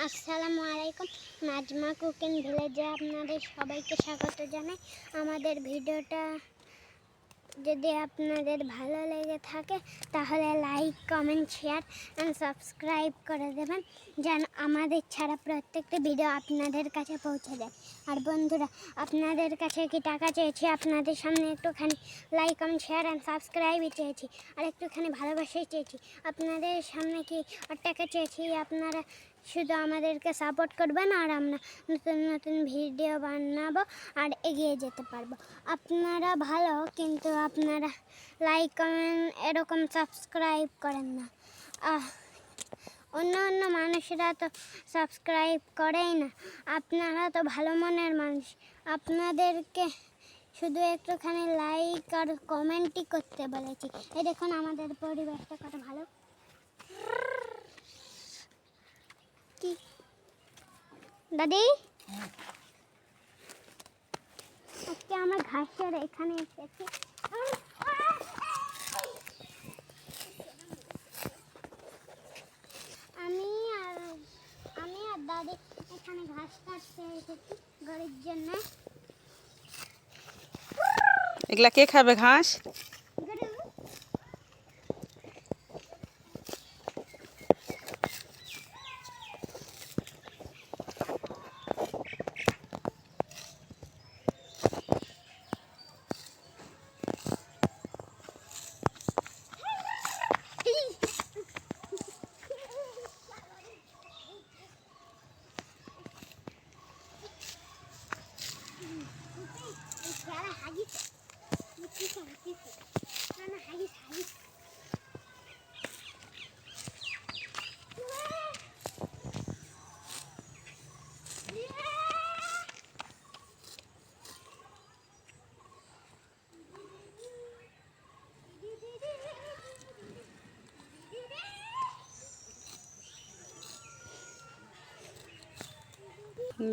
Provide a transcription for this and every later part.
আসসালামু আলাইকুম। নাজমা কুকিং ভিলেজে আপনাদের সবাইকে স্বাগত জানাই। আমাদের ভিডিওটা যদি আপনাদের ভালো লেগে থাকে তাহলে like, comment, share and subscribe করে দেবেন, যেন আমাদের ছাড়া প্রত্যেকটা ভিডিও আপনাদের কাছে পৌঁছে যায়। আর বন্ধুরা, আপনাদের কাছে কি টাকা চেয়েছি, আপনাদের সামনে একটুখানি লাইক, কমেন্ট, শেয়ার অ্যান্ড সাবস্ক্রাইবই চেয়েছি, আর একটুখানি ভালোবাসাই চেয়েছি। আপনাদের সামনে কি আর টাকা চেয়েছি, আপনারা শুধু আমাদেরকে সাপোর্ট করবেন আর আমরা নতুন নতুন ভিডিও বানাবো আর এগিয়ে যেতে পারবো। আপনারা ভালো, কিন্তু আপনারা লাইক, কমেন্ট, এরকম সাবস্ক্রাইব করেন না। অন্য অন্য মানুষেরা তো সাবস্ক্রাইব করেই না। আপনারা তো ভালো মনের মানুষ, আপনাদেরকে শুধু একটুখানি লাইক আর কমেন্টই করতে বলেছি। এই দেখুন আমাদের পরিবেশটা কত ভালো। কি দাদি, আজকে আমরা ঘাসের এখানে এসেছি। আমি আর দাদি এখানে ঘাস কাটতে এসেছি গরুর জন্য। এগুলা কে খাবে ঘাস? গরু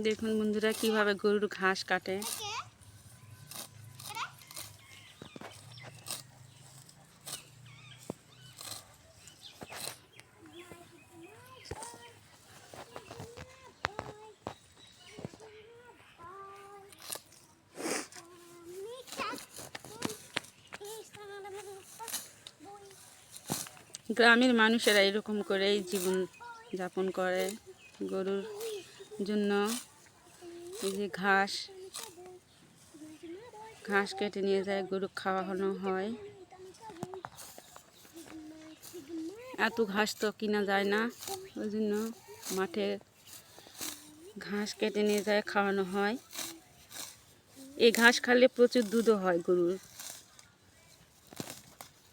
দেখুন বন্ধুরা কিভাবে গরুর ঘাস কাটে। গ্রামের মানুষেরা এরকম করেই জীবন যাপন করে। গরুর জন্য এই যে ঘাস কেটে নিয়ে যায়, গরু খাওয়ানো হয়। এত ঘাস তো কিনা যায় না, ওই জন্য মাঠে ঘাস কেটে নিয়ে যায়, খাওয়ানো হয়। এই ঘাস খালে প্রচুর দুধও হয়, গরুর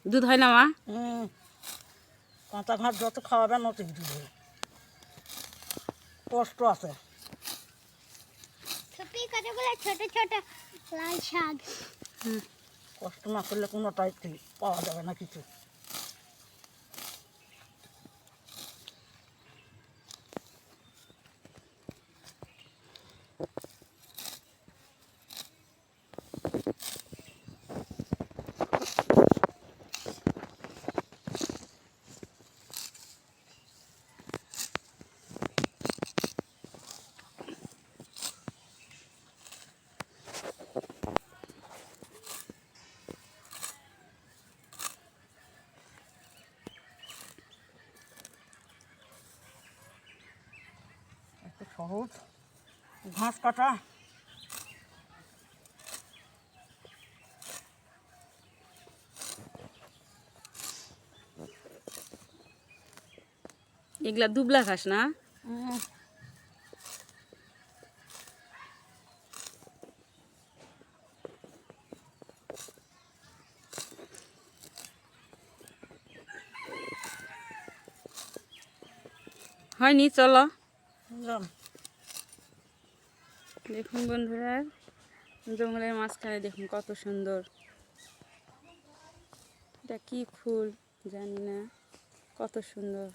দুধ হয় না মা? কাঁচা ঘাস যত খাওয়াবেন অত দুধ হবে। কষ্ট আছে। কতগুলো ছোট ছোট লাল শাক। কষ্ট না করলে কোনোটাই পাওয়া যাবে না কিছু। সহজ ঘাস কাটা। এগুলা দুবলা ঘাস না? হয়নি, চলো। দেখুন বন্ধুরা, জঙ্গলের মাঝখানে দেখুন কত সুন্দর। এটা কি ফুল জানি না, কত সুন্দর।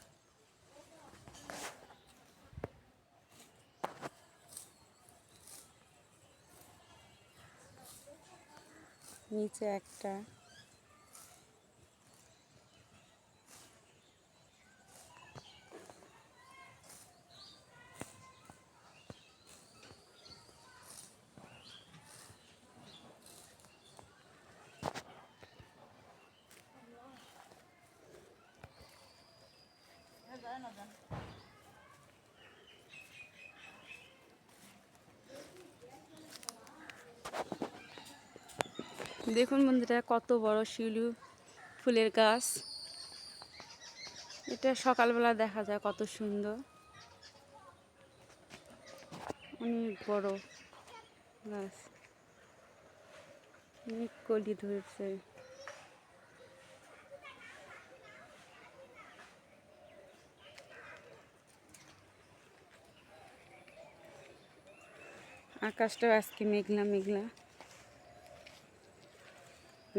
নিচে একটা দেখুন বন্ধুরা কত বড় শিউলি ফুলের গাছ। এটা সকালবেলা দেখা যায় কত সুন্দর, অনেক বড় গাছ, অনেক কলি ধরছে। আকাশটাও আজকে মেঘলা মেঘলা।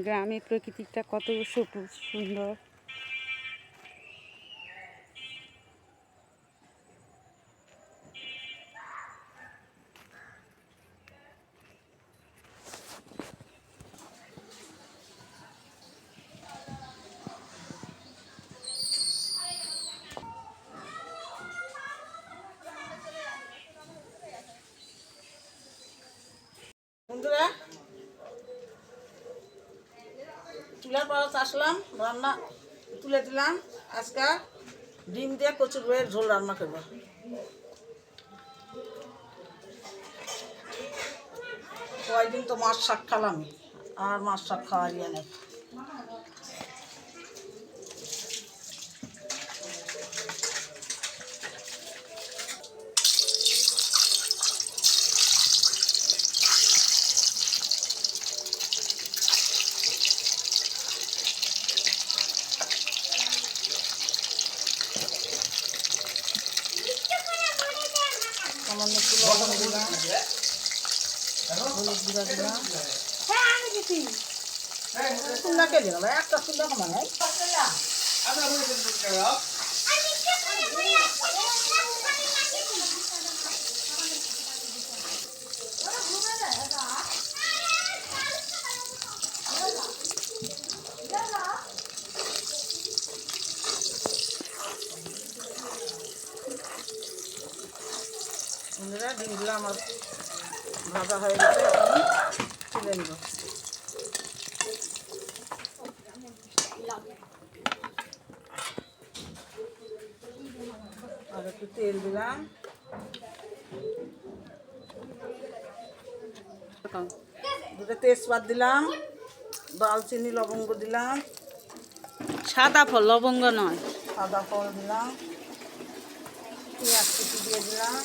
গ্রামের প্রকৃতিটা কত সবুজ সুন্দর। বন্ধুরা চুলার পাড়াতে আসলাম, রান্না তুলে দিলাম। আজকে ডিম দিয়ে কচুর বইয়ের ঝোল রান্না করবো। কয়েকদিন তো মাছ শাক খালাম, আর মাছ শাক খাওয়ার ইয়ে নেই। সামান্য একটু লবণ দিলাম, হলুদ গুঁড়া দিলাম। সুন্দা কে দিলাম, একটা সুন্দা কমা নাই। বন্ধুরা ডিমগুলো আমার ভাজা হয়ে গেছে, এখন তুলে নেব। আর একটু তেল দিলাম, দুটো তেজপাত দিলাম, দালচিনি লবঙ্গ দিলাম, সাদা ফল, লবঙ্গ নয়। সাদা ফল দিলাম, পেঁয়াজ কুচি দিয়ে দিলাম,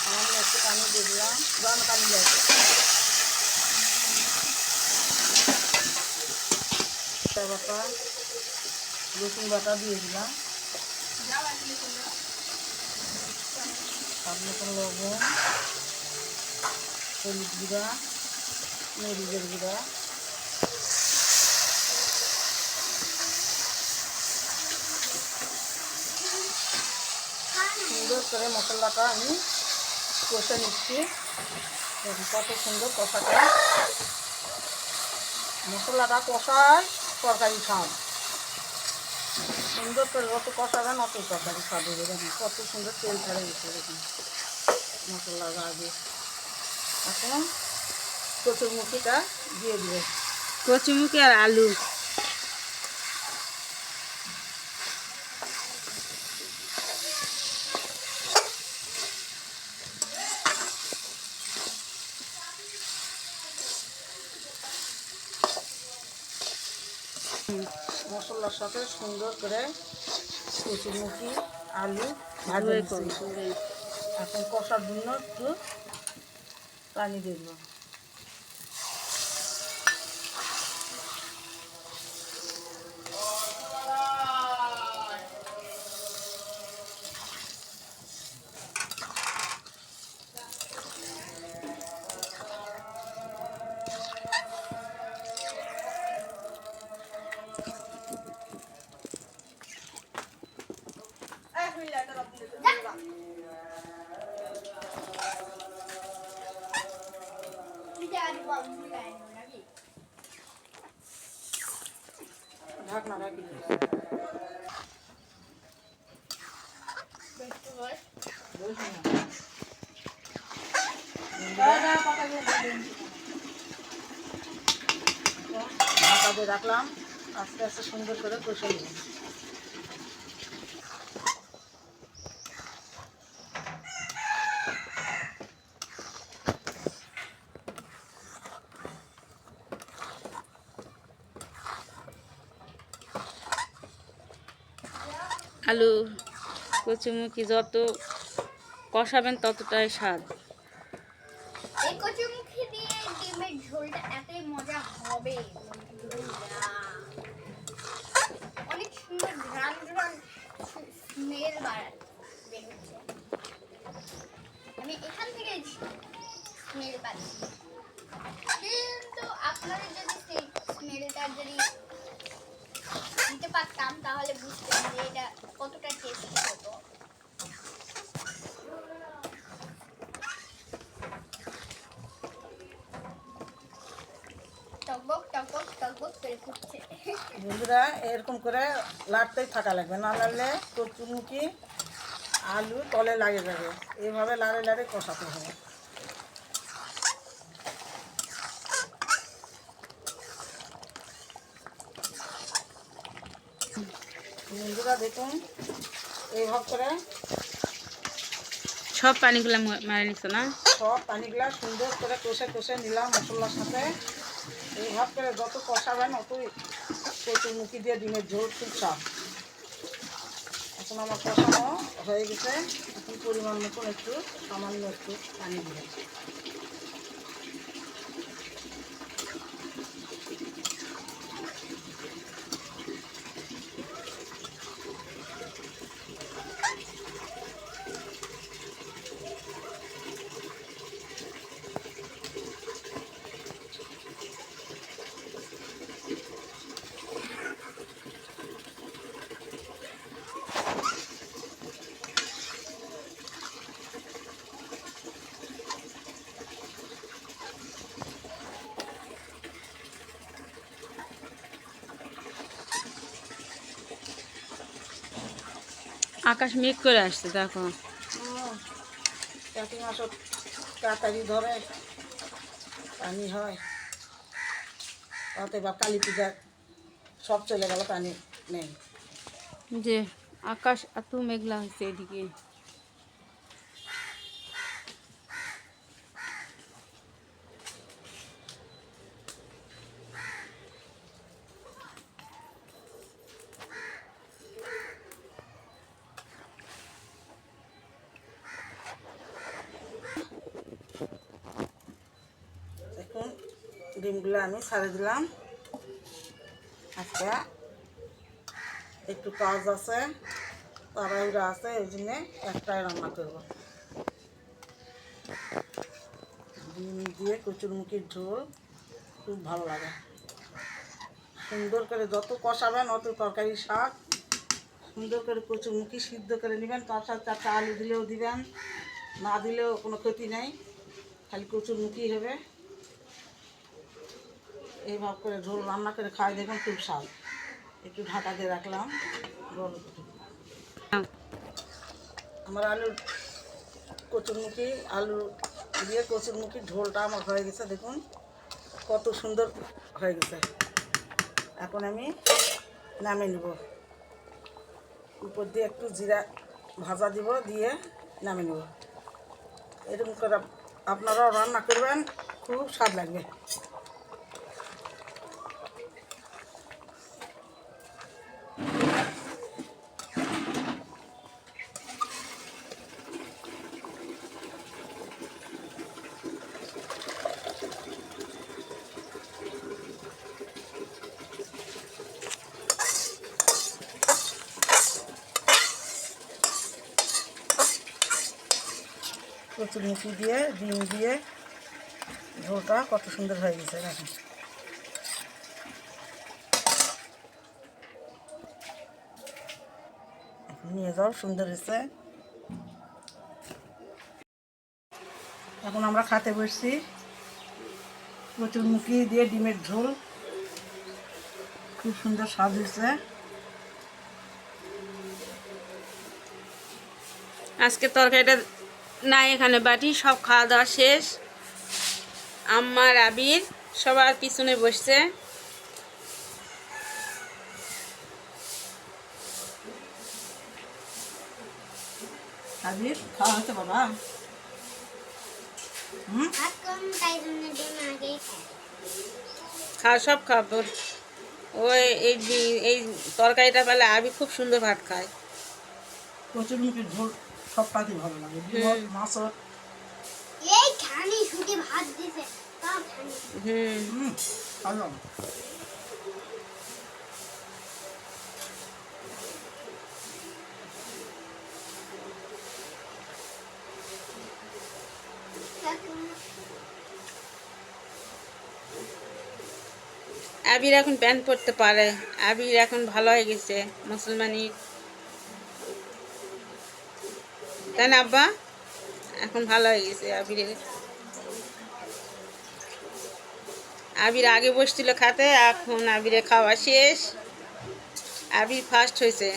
সামান্য একটু পানি দিয়ে দিলাম, গরম পানি দিয়ে বাটা রসুন বাটা দিয়ে দিলাম, স্বাদ মতন লবণ, হলুদ গুঁড়া, মরিচের গুঁড়া, সুন্দর করে মশলাটা আমি কষে নিচ্ছি। কত সুন্দর কষাটা, মশলাটা কষায় তরকারি স্বাদ সুন্দর করে, যত কষাবেন অত তরকারি স্বাদ হবে। দেখুন কত সুন্দর তেল ছাড়ে গেছে, দেখুন মশলার আগে। এখন কচুরমুখিটা দিয়ে দেবে, কচুমুখী আর আলু। মশলার সাথে সুন্দর করে কচুরমুখি আলু ভাজা নিচ্ছি। এখন কষার জন্য একটু পানি দিয়ে দেবো। ঢাকনা রাখি ঢাকা দিয়ে রাখলাম, আস্তে আস্তে সুন্দর করে কষে নেব। আলু কচুমুখি যত কষাবেন ততটাই স্বাদ। এই কচুমুখি দিয়ে ডিমের ঝোলটা এতই মজা হবে বন্ধুরা। অনেক সুন্দর ঘ্রাণ স্মেল বের হচ্ছে। আমি এখান থেকে স্মেল পাচ্ছি, কিন্তু আপনারা যদি সেই স্মেলটা যদি দিতে পারতাম তাহলে বুঝতেন যে এটা কতটা টেস্টি হতো। টকবক টকবক টকবক করে ফুটছে। বন্ধুরা এরকম করে লাড়তেই থাকা লাগবে, না লাড়লে কচুমুখি আলু তলে লাগে যাবে। এইভাবে লাড়ে লাড়ে কষাতে হবে। বন্ধুরা দেখুন এইভাবে করে সব পানিগুলো মারে নিছো না? সব পানিগুলা সুন্দর করে কষে কষে নিলাম মশলার সাথে। এইভাবে করে যত কষাবেন অতই কচুরমুখী দিয়ে ডিমের ঝোল খুব স্বাদ। এখন আমার কষানো হয়ে গেছে, এখন পরিমাণ মতন একটু সামান্য একটু পানি দিলাম। আকাশ মেঘ করে আসছে দেখো। কাতি মাসত তাড়াতাড়ি ধরে পানি হয়, তাতে বা কালী পূজা সব চলে গেল, পানি নেই। যে আকাশ এত মেঘলা হচ্ছে এদিকে। এখন ডিমগুলো আমি ছাড়ে দিলাম। আজকে একটু কাজ আছে, তাড়াহুড়া আছে, এই জন্যে একটাই রান্না করব। ডিম দিয়ে কচুরমুখির ঝোল খুব ভালো লাগে। সুন্দর করে যত কষাবেন অত তরকারি শাক। সুন্দর করে কচুরমুখি সিদ্ধ করে নেবেন, তার সাথে চারটা আলু দিলেও দিবেন, না দিলেও কোনো ক্ষতি নেই, খালি কচুরমুখি হবে। এইভাবে করে ঝোল রান্না করে খাই দেখুন, খুব স্বাদ। একটু ঢাকা দিয়ে রাখলাম গরম। আমার কচুরমুখি আলু দিয়ে কচুরমুখির ঝোলটা আমার হয়ে গেছে, দেখুন কত সুন্দর হয়ে গেছে। এখন আমি নামিয়ে নেব, উপর দিয়ে একটু জিরা ভাজা দিব, দিয়ে নামিয়ে নেব। এরকম করে আপনারাও রান্না করবেন, খুব স্বাদ লাগবে। কচুরমুখি দিয়ে ডিম দিয়ে ঝোলটা কত সুন্দর হয়ে গেছে দেখুন। নিয়ে যাও, সুন্দর হয়েছে। এখন আমরা খেতে বসছি কচুরমুখি দিয়ে ডিমের ঝোল, খুব সুন্দর স্বাদ হয়েছে। আজকে তরকারিটা নাই এখানে বাটি, সব খাওয়া দাওয়া শেষ। আম্মা আবির সবার পিছনে বসছে। আবির খাওয়া হচ্ছে বাবা? হুম, ভাত কম তাই জন্য ডিম আগেই খাই। সব খাবো। ওই এই তরকারিটা পেলে আবি খুব সুন্দর ভাত খায়। কচুরমুখির ঝোল সবটাই ভালো লাগে, ডিম হোক, মাছ হোক। এই খানি শুধু ভাত দিছে তাও খানি। হুম। ভালো। আবির এখন প্যান্ট পরতে পারে। আবির এখন ভালো হয়ে গেছে মুসলমানি, তাই না আব্বা? এখন ভালো হয়ে গেছে আবিরের। আবির আগে বসছিল খাতে, এখন আবিরে খাওয়া শেষ, আবির ফার্স্ট হয়েছে।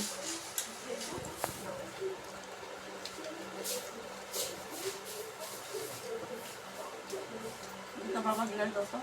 বাবা গিলাস দাও তো।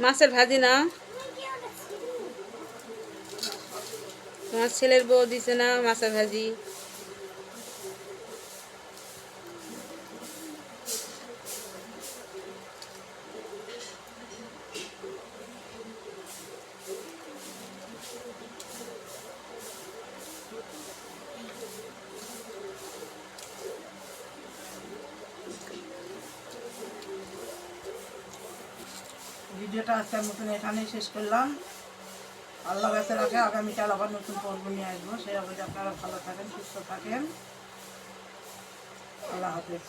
মাছের ভাজি না? তোমার ছেলের বউ দিছে না মাছের ভাজি? ভিডিওটা আজকের মতন এখানেই শেষ করলাম। আল্লাহ কাছে রাখে, আগামীকাল আবার নতুন পর্ব নিয়ে আসবো। সেই অবধি আপনারা ভালো থাকেন, সুস্থ থাকেন। আল্লাহ হাফেজ।